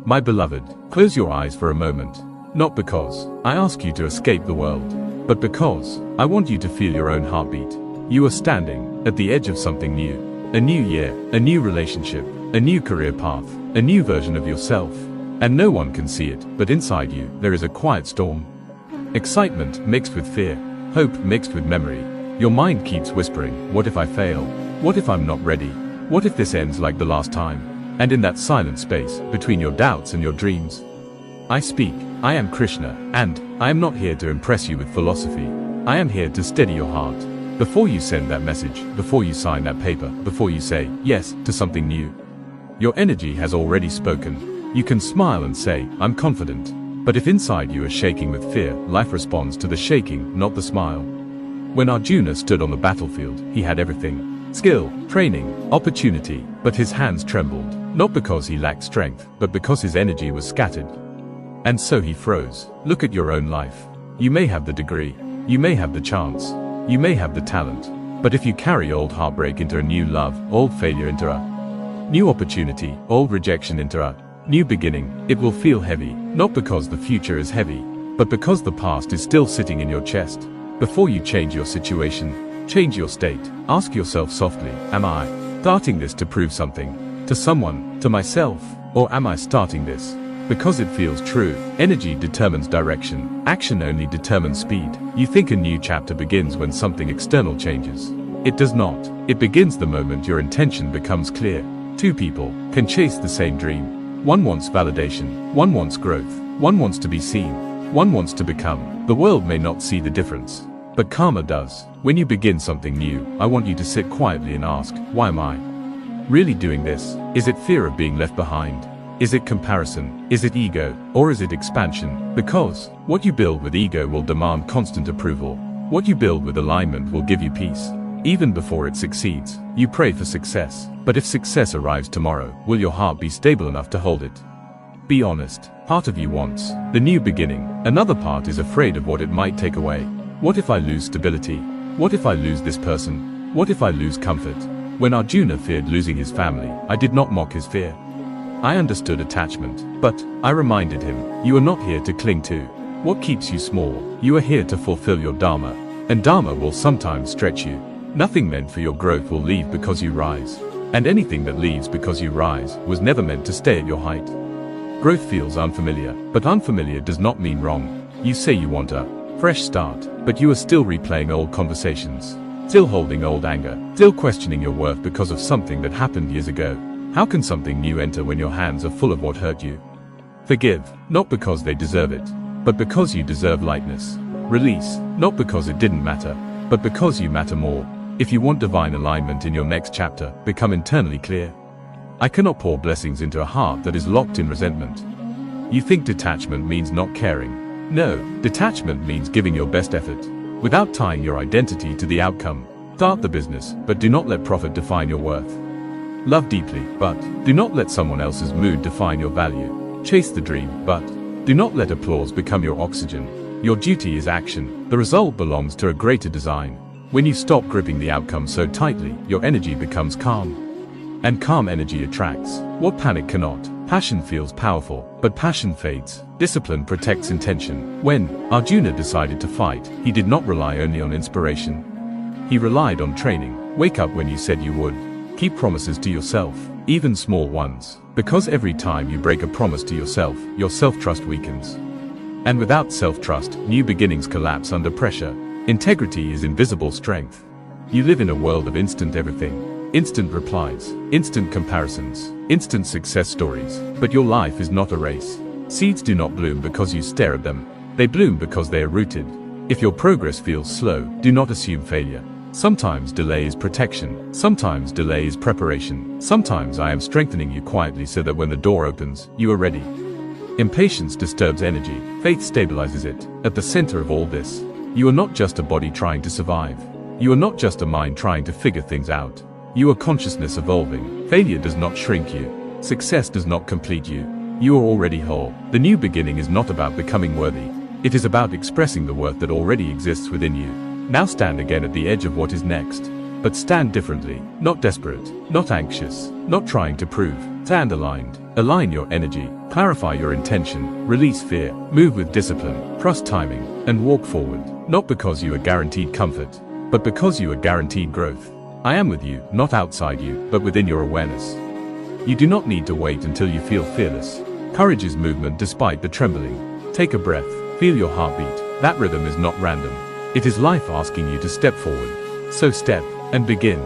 My beloved, close your eyes for a moment. Not because I ask you to escape the world, but because I want you to feel your own heartbeat. You are standing at the edge of something new. A new year, a new relationship, a new career path, a new version of yourself. And no one can see it, but inside you, there is a quiet storm. Excitement mixed with fear, hope mixed with memory. Your mind keeps whispering, what if I fail? What if I'm not ready? What if this ends like the last time? And in that silent space, between your doubts and your dreams, I speak. I am Krishna, and I am not here to impress you with philosophy. I am here to steady your heart. Before you send that message, before you sign that paper, before you say yes to something new, your energy has already spoken. You can smile and say, I'm confident. But if inside you are shaking with fear, life responds to the shaking, not the smile. When Arjuna stood on the battlefield, he had everything: skill, training, opportunity, but his hands trembled, not because he lacked strength, but because his energy was scattered. And so he froze. Look at your own life. You may have the degree, you may have the chance, you may have the talent, but if you carry old heartbreak into a new love, old failure into a new opportunity, old rejection into a new beginning, it will feel heavy, not because the future is heavy, but because the past is still sitting in your chest. Before you change your situation, change your state. Ask yourself softly, am I starting this to prove something? To someone, to myself, or am I starting this because it feels true? Energy determines direction. Action only determines speed. You think a new chapter begins when something external changes. It does not. It begins the moment your intention becomes clear. Two people can chase the same dream. One wants validation. One wants growth. One wants to be seen. One wants to become. The world may not see the difference, but karma does. When you begin something new, I want you to sit quietly and ask, why am I really doing this? Is it fear of being left behind? Is it comparison? Is it ego? Or is it expansion? Because what you build with ego will demand constant approval. What you build with alignment will give you peace. Even before it succeeds, you pray for success. But if success arrives tomorrow, will your heart be stable enough to hold it? Be honest. Part of you wants the new beginning. Another part is afraid of what it might take away. What if I lose stability? What if I lose this person? What if I lose comfort? When Arjuna feared losing his family, I did not mock his fear. I understood attachment, but I reminded him, you are not here to cling to what keeps you small. You are here to fulfill your dharma, and dharma will sometimes stretch you. Nothing meant for your growth will leave because you rise, and anything that leaves because you rise was never meant to stay at your height. Growth feels unfamiliar, but unfamiliar does not mean wrong. You say you want a fresh start, but you are still replaying old conversations, still holding old anger, still questioning your worth because of something that happened years ago. How can something new enter when your hands are full of what hurt you? Forgive, not because they deserve it, but because you deserve lightness. Release, not because it didn't matter, but because you matter more. If you want divine alignment in your next chapter, become internally clear. I cannot pour blessings into a heart that is locked in resentment. You think detachment means not caring. No, detachment means giving your best effort, without tying your identity to the outcome. Start the business, but do not let profit define your worth. Love deeply, but do not let someone else's mood define your value. Chase the dream, but do not let applause become your oxygen. Your duty is action. The result belongs to a greater design. When you stop gripping the outcome so tightly, your energy becomes calm. And calm energy attracts what panic cannot. Passion feels powerful, but passion fades. Discipline protects intention. When Arjuna decided to fight, he did not rely only on inspiration. He relied on training. Wake up when you said you would. Keep promises to yourself, even small ones. Because every time you break a promise to yourself, your self-trust weakens. And without self-trust, new beginnings collapse under pressure. Integrity is invisible strength. You live in a world of instant everything. Instant replies, instant comparisons, instant success stories. But your life is not a race. Seeds do not bloom because you stare at them. They bloom because they are rooted. If your progress feels slow, do not assume failure. Sometimes delay is protection. Sometimes delay is preparation. Sometimes I am strengthening you quietly so that when the door opens, you are ready. Impatience disturbs energy. Faith stabilizes it. At the center of all this, you are not just a body trying to survive. You are not just a mind trying to figure things out. You are consciousness evolving. Failure does not shrink you. Success does not complete you. You are already whole. The new beginning is not about becoming worthy. It is about expressing the worth that already exists within you. Now stand again at the edge of what is next. But stand differently, not desperate, not anxious, not trying to prove. Stand aligned. Align your energy, clarify your intention, release fear, move with discipline, trust timing, and walk forward. Not because you are guaranteed comfort, but because you are guaranteed growth. I am with you, not outside you, but within your awareness. You do not need to wait until you feel fearless. Courage is movement despite the trembling. Take a breath, feel your heartbeat. That rhythm is not random. It is life asking you to step forward. So step and begin.